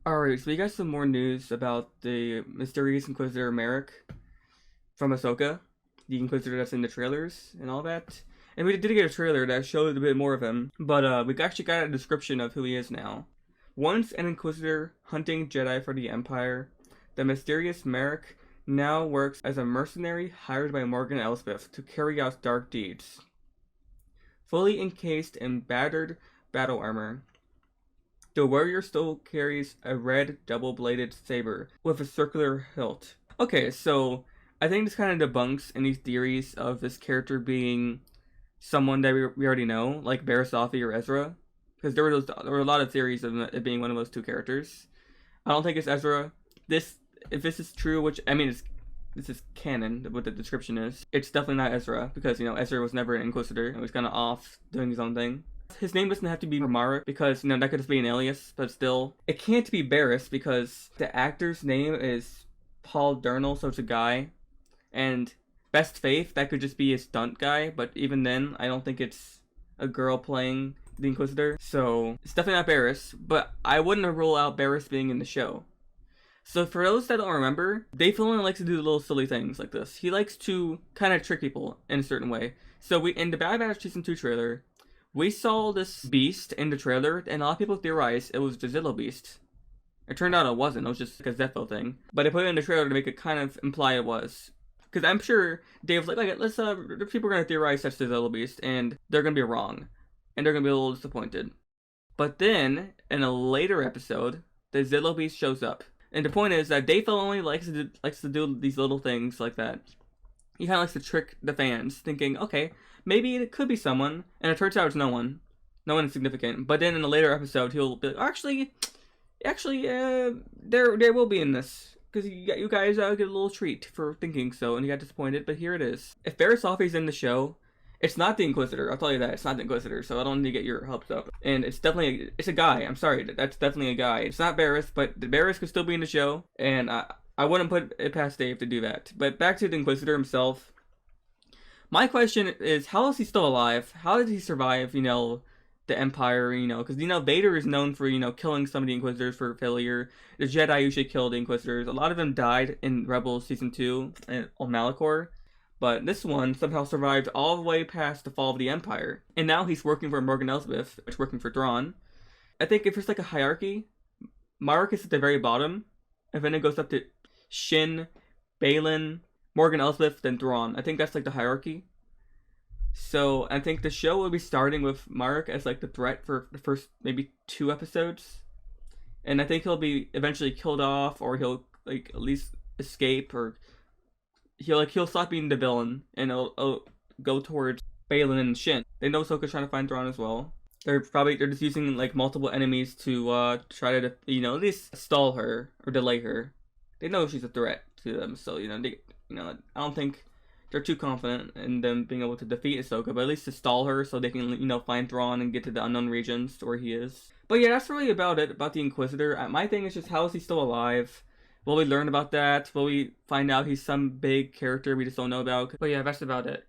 Alright, so we got some more news about the mysterious Inquisitor Merrick from Ahsoka, the Inquisitor that's in the trailers and all that. And we did get a trailer that showed a bit more of him, but we actually got a description of who he is now. Once an Inquisitor hunting Jedi for the Empire, the mysterious Merrick now works as a mercenary hired by Morgan Elsbeth to carry out dark deeds. Fully encased in battered battle armor, the warrior still carries a red double-bladed saber with a circular hilt. Okay, so I think this kind of debunks any theories of this character being someone that we already know, like Barasafi or Ezra, because there were a lot of theories of it being one of those two characters. I don't think it's Ezra. If this is true, which I mean, this is canon. What the description is, it's definitely not Ezra because Ezra was never an Inquisitor and was kind of off doing his own thing. His name doesn't have to be Marek because that could just be an alias, but still, it can't be Barris because the actor's name is Paul Dernal, so it's a guy, and Best Faith that could just be a stunt guy, but even then, I don't think it's a girl playing the Inquisitor, so it's definitely not Barris. But I wouldn't rule out Barris being in the show. So for those that don't remember, Dave Filoni likes to do little silly things like this. He likes to kind of trick people in a certain way. So we in the Bad Batch Season 2 trailer, we saw this beast in the trailer, and a lot of people theorized it was the Zillo beast. It turned out it wasn't. It was just like a Zepho thing. But they put it in the trailer to make it kind of imply it was. Because I'm sure Dave was like, let's people are gonna theorize that's the Zillo beast, and they're gonna be wrong, and they're gonna be a little disappointed. But then in a later episode, the Zillo beast shows up, and the point is that Dave Filoni likes to do these little things like that. He kind of likes to trick the fans, thinking, okay, maybe it could be someone, and it turns out it's no one. No one is significant. But then in a later episode, he'll be like, actually, there will be in this. Because you guys get a little treat for thinking so, and you got disappointed, but here it is. If Barasafi's in the show, it's not the Inquisitor. I'll tell you that. It's not the Inquisitor, so I don't need to get your hopes up. And it's a guy. I'm sorry, that's definitely a guy. It's not Barris, but Barris could still be in the show, and I wouldn't put it past Dave to do that. But back to the Inquisitor himself. My question is, how is he still alive? How did he survive, the Empire, because, Vader is known for, killing some of the Inquisitors for failure. The Jedi usually kill the Inquisitors. A lot of them died in Rebels Season 2 on Malachor. But this one somehow survived all the way past the fall of the Empire. And now he's working for Morgan Elsbeth, which is working for Thrawn. I think if it's like a hierarchy, Marek is at the very bottom, and then it goes up to Shin, Balin, Morgan Elsbeth, then Thrawn. I think that's like the hierarchy. So I think the show will be starting with Marek as like the threat for the first maybe 2 episodes. And I think he'll be eventually killed off, or he'll like at least escape, or he'll stop being the villain, and it'll go towards Balin and Shin. They know Ahsoka's trying to find Thrawn as well. They're just using like multiple enemies to try to at least stall her or delay her. They know she's a threat to them, so I don't think they're too confident in them being able to defeat Ahsoka, but at least to stall her so they can find Thrawn and get to the unknown regions where he is. But yeah, that's really about it about the Inquisitor. My thing is just, how is he still alive? Will we learn about that? Will we find out he's some big character we just don't know about? But yeah, that's about it.